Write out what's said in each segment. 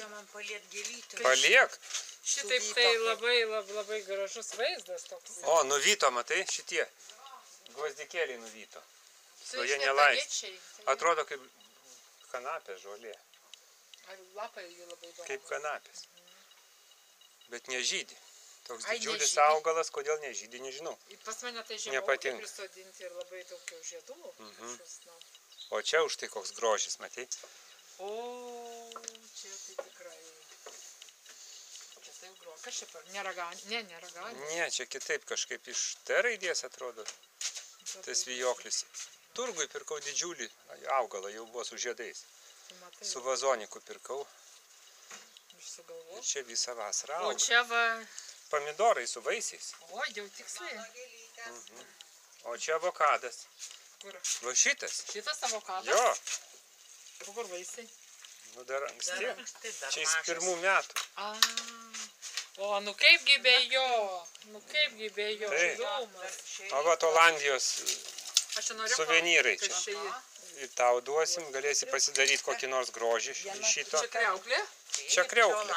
čia man paliet gėlytę. Paliek. Šitaip tai labai gražus vaizdas toks. O, nuvyto, matai, šitie. Gvazdikėliai nuvyto. O jie nelaist. Atrodo kaip kanapės žolė. Lapai jų labai daug. Kaip kanapės. Bet nežydi. Toks didžiulis augalas, kodėl nežydi, nežinau. Pas mane tai žemaukai prisodinti ir labai daug jau žiedų. O čia už tai koks grožis, matai? O, čia tai tikrai. Čia tai grožis. Kas čia per? Neraganis? Ne, neraganis. Ne, čia kitaip kažkaip iš T raidės atrodo. Tas vijoklis. Turgui pirkau didžiulį augalą, jau buvo su žiedais. Su vazoniku pirkau. Ir čia visą vasarą auga. O čia va... Pomidorai su vaisiais. O, jau tiksliai. O čia avokadas. Kur? Va šitas. Šitas avokadas? Jo. Kur vaisiai? Nu dar anksti. Čia iš 1 metų. O, nu kaipgi be jo. Nu kaipgi be jo. O va Olandijos suvenyrai čia. Ir tau duosim, galėsi pasidaryti kokį nors grožį iš šito. Čia kriauklė? Čia kriauklė.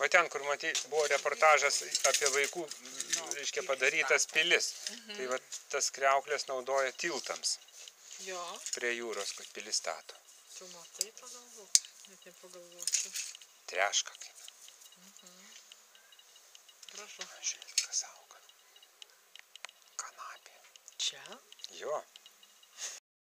O ten, kur matai, buvo reportažas apie vaikų, reiškia, padarytas pilis. Tai va tas kriauklės naudoja tiltams. Jo. Prie jūros, kad pilis stato. Tu matai, pagalvok. Net nepagalvočiau. Treška kaip. Gražu. Žiūrėk, kas auga. Kanapė. Čia? Jo.